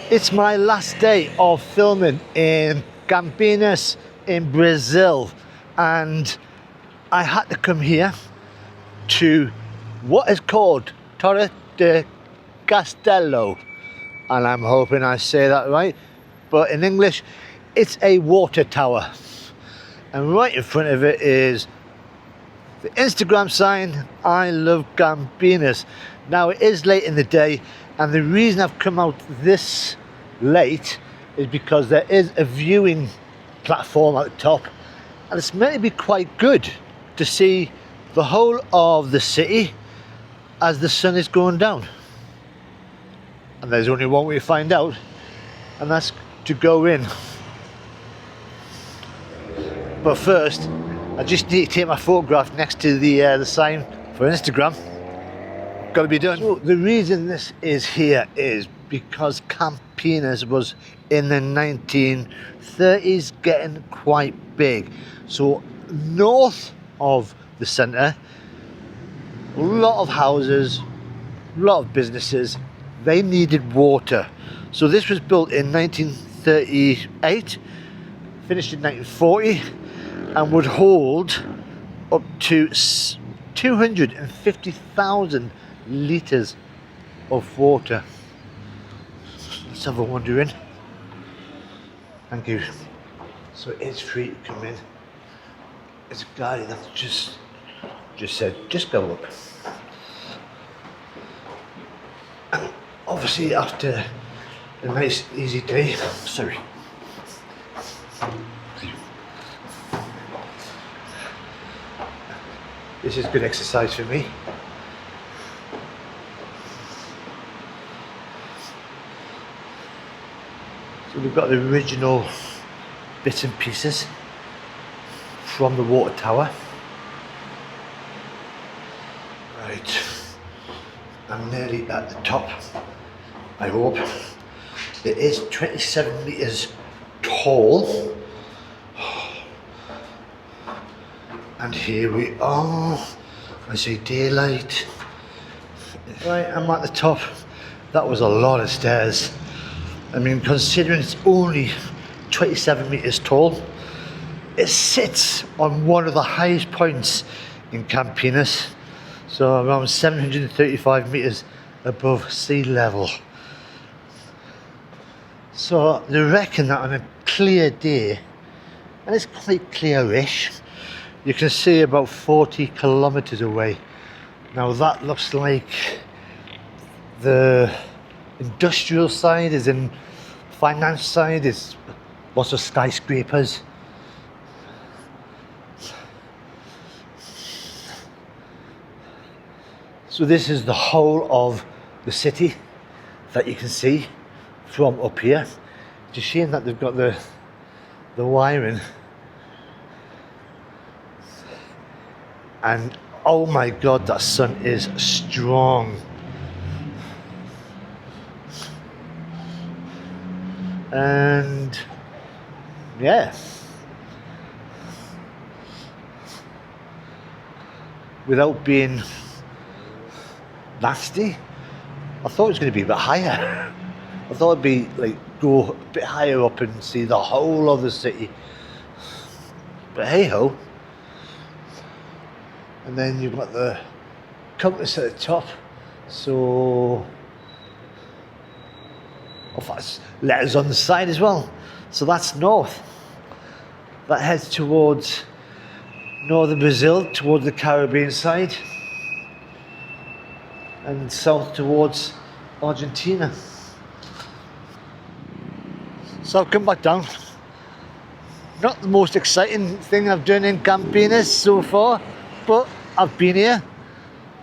It's my last day of filming in Campinas in Brazil, and I had to come here to what is called Torre de Castelo, and I'm hoping I say that right, but in English it's a water tower, and right in front of it is the Instagram sign, I love Campinas. Now it is late in the day, and the reason I've come out this late is because there is a viewing platform at the top, and it's meant to be quite good to see the whole of the city as the sun is going down. And there's only one way to find out, and that's to go in. But first, I just need to take my photograph next to the sign for Instagram. Got to be done. So the reason this is here is because Campinas was in the 1930s getting quite big. So north of the centre, a lot of houses, a lot of businesses, they needed water. So this was built in 1938, finished in 1940, and would hold up to 250,000 litres of water. Let's have a wander in. Thank you. So it's free to come in. There's a guy that just said, just go up. And obviously after a nice easy day, sorry. This is good exercise for me. So we've got the original bits and pieces from the water tower. Right, I'm nearly at the top, I hope. It is 27 metres tall. And here we are. I see daylight. Right, I'm at the top. That was a lot of stairs. I mean, considering it's only 27 metres tall, it sits on one of the highest points in Campinas, so around 735 metres above sea level. So they reckon that on a clear day, and it's quite clearish, you can see about 40 kilometres away. Now that looks like the industrial side, is in finance side, is lots of skyscrapers. So this is the whole of the city that you can see from up here. It's a shame that they've got the wiring. And oh my god, that sun is strong. And yeah, without being nasty, I thought it was going to be a bit higher. I thought it'd be like go a bit higher up and see the whole of the city. But hey ho. And then you've got the compass at the top. So that's letters on the side as well. So that's north. That heads towards northern Brazil, towards the Caribbean side, and south towards Argentina. So I've come back down. Not the most exciting thing I've done in Campinas so far, but I've been here.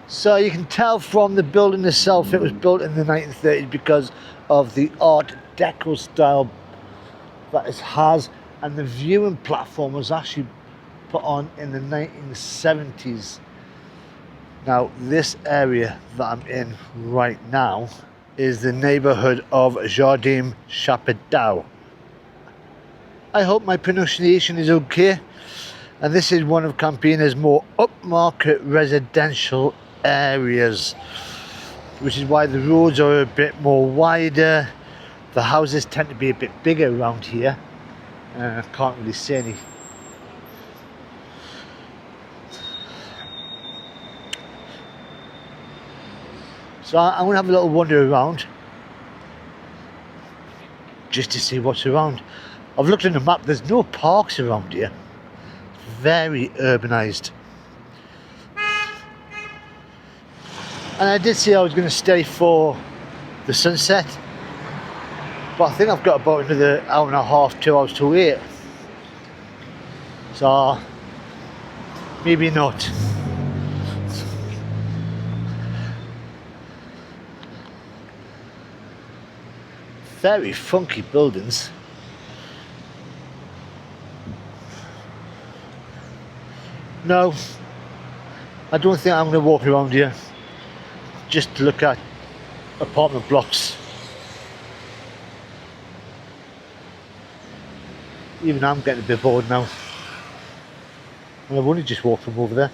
So you can tell from the building itself, it was built in the 1930s because of the Art Deco style that it has, and the viewing platform was actually put on in the 1970s. Now this area that I'm in right now is the neighbourhood of Jardim Chapadão. I hope my pronunciation is okay. And this is one of Campinas' more upmarket residential areas, which is why the roads are a bit more wider, The houses tend to be a bit bigger around here. I can't really see any. So I'm going to have a little wander around just to see what's around. I've looked on the map, there's no parks around here. It's very urbanised. And I did say I was going to stay for the sunset, but I think I've got about another hour and a half, 2 hours to wait. So maybe not. Very funky buildings. No, I don't think I'm going to walk around here just to look at apartment blocks. Even I'm getting a bit bored now. And I've only just walked from over there.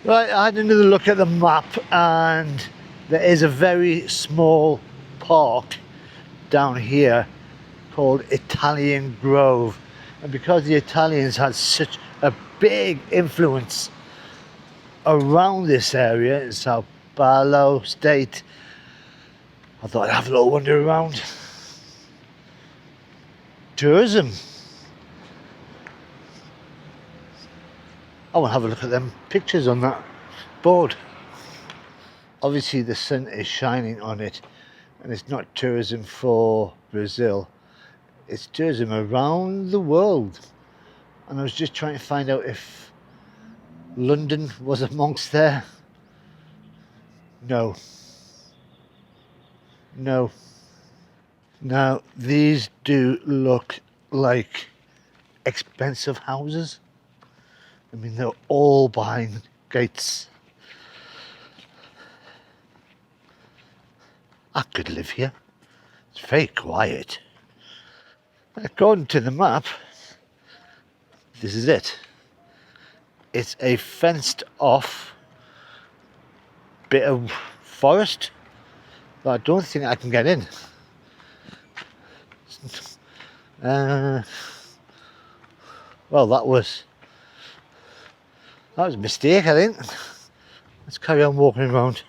Right, I had another look at the map, and there is a very small park down here called Italian Grove. And because the Italians had such a big influence around this area in Sao Paulo state, I thought I'd have a little wander around. Tourism. I want to have a look at them pictures on that board. Obviously the sun is shining on it, and it's not tourism for Brazil, it's tourism around the world. And I was just trying to find out if London was amongst there. No. No. Now these do look like expensive houses. I mean, they're all behind gates. I could live here. It's very quiet. According to the map, this is it. It's a fenced off bit of forest, but I don't think I can get in. Well, that was a mistake, I think. Let's carry on walking around.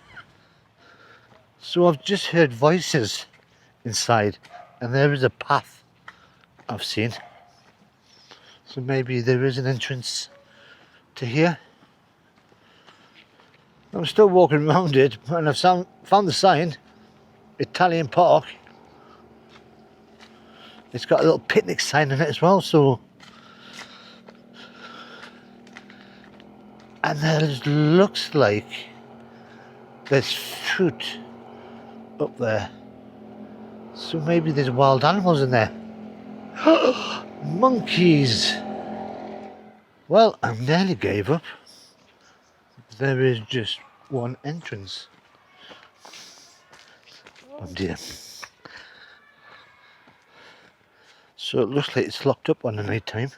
So I've just heard voices inside, and there is a path I've seen. So maybe there is an entrance to here. I'm still walking around it, and I've found the sign, Italian Park. It's got a little picnic sign in it as well, so. And there looks like there's fruit up there. So maybe there's wild animals in there. Monkeys! Well, I nearly gave up. There is just one entrance. Oh dear. So it looks like it's locked up on the night time.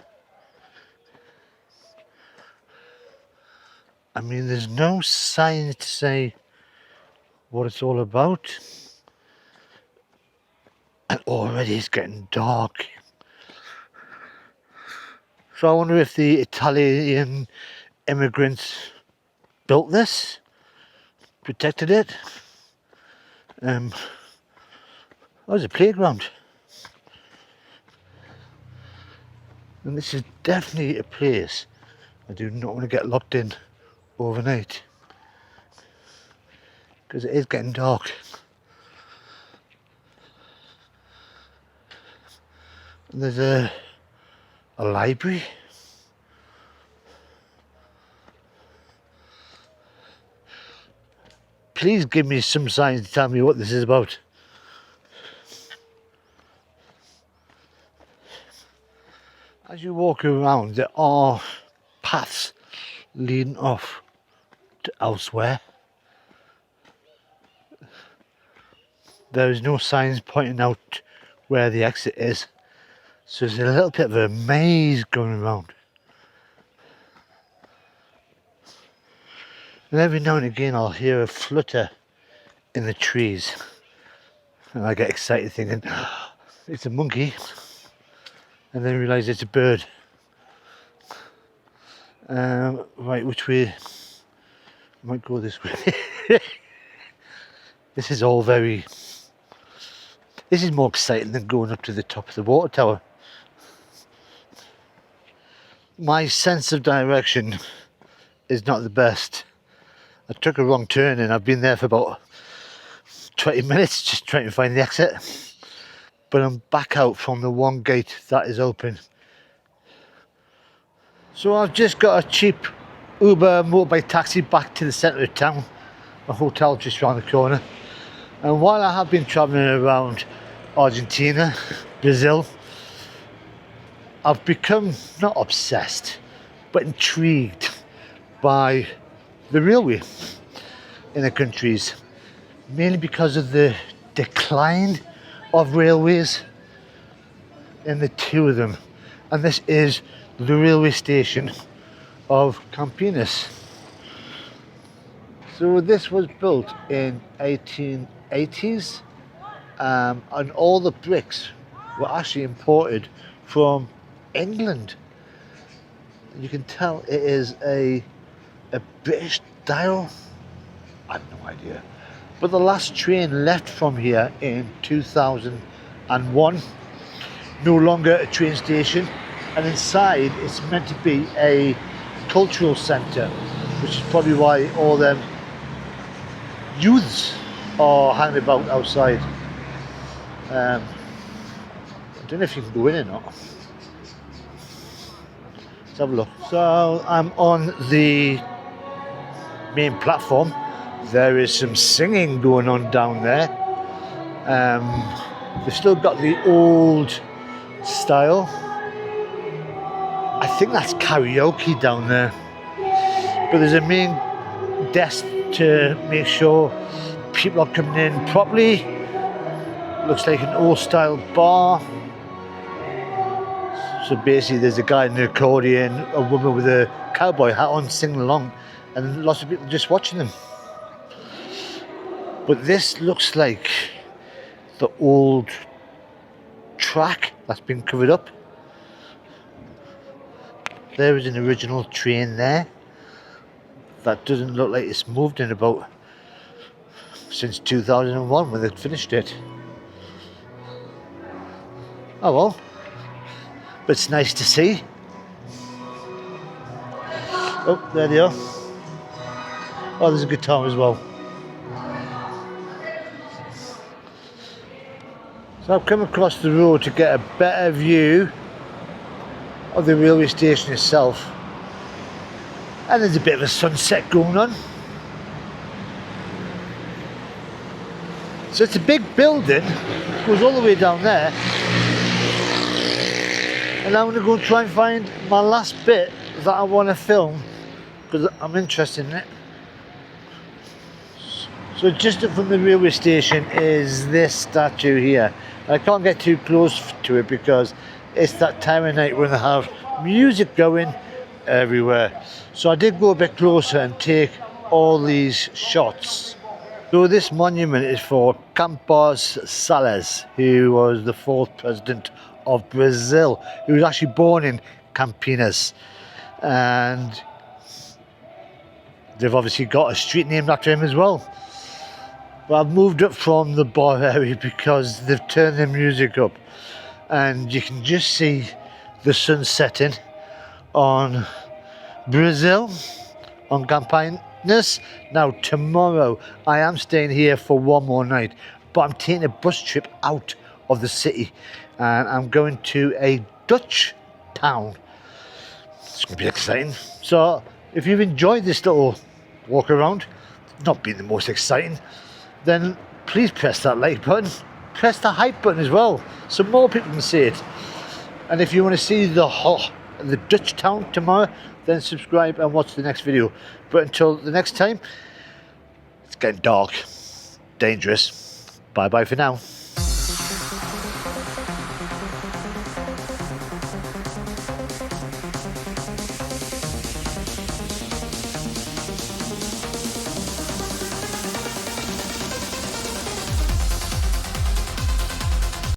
I mean, there's no sign to say what it's all about. And already it's getting dark. So I wonder if the Italian immigrants built this, protected it. Oh, there's a playground. And this is definitely a place I do not want to get locked in overnight, because it is getting dark. And there's a library. Please give me some signs to tell me what this is about. As you walk around, there are paths leading off to elsewhere. There is no signs pointing out where the exit is, so there's a little bit of a maze going around. And every now and again I'll hear a flutter in the trees. And I get excited thinking, it's a monkey, and then realise it's a bird. Right, which way? I might go this way. This is all very... This is more exciting than going up to the top of the water tower. My sense of direction is not the best. I took a wrong turn and I've been there for about 20 minutes just trying to find the exit. But I'm back out from the one gate that is open. So I've just got a cheap Uber motorbike taxi back to the centre of town. A hotel just around the corner. And while I have been travelling around Argentina, Brazil, I've become not obsessed but intrigued by the railway in the countries, mainly because of the decline of railways in the two of them. And this is the railway station of Campinas. So this was built in 1880s, and all the bricks were actually imported from England. You can tell it is a British style. I have no idea. But the last train left from here in 2001. No longer a train station, and inside it's meant to be a cultural centre, which is probably why all them youths are hanging about outside. I don't know if you can go in or not. Let's have a look. So I'm on the main platform. There is some singing going on down there. They've still got the old style. I think that's karaoke down there. But there's a main desk to make sure people are coming in properly. Looks like an old style bar. So basically there's a guy in an accordion, a woman with a cowboy hat on singing along, and lots of people just watching them. But this looks like the old track that's been covered up. There is an original train there. That doesn't look like it's moved in about since 2001 when they finished it. Oh well. But it's nice to see. Oh, there they are. Oh, there's a guitar as well. So I've come across the road to get a better view of the railway station itself. And there's a bit of a sunset going on. So it's a big building, goes all the way down there. And I'm going to go try and find my last bit that I want to film, because I'm interested in it. So just up from the railway station is this statue here. I can't get too close to it because it's that time of night when they have music going everywhere. So I did go a bit closer and take all these shots. So this monument is for Campos Salles, who was the 4th president of Brazil. He was actually born in Campinas, and they've obviously got a street named after him as well. But I've moved up from the bar area because they've turned the music up, and you can just see the sun setting on Brazil, on Campinas. Now tomorrow I am staying here for one more night, but I'm taking a bus trip out of the city and I'm going to a Dutch town. It's going to be exciting. So if you've enjoyed this little walk around, not being the most exciting, then please press that like button, press the hype button as well, so more people can see it. And if you want to see the Dutch town tomorrow, then subscribe and watch the next video. But until the next time, it's getting dark, dangerous. Bye bye for now.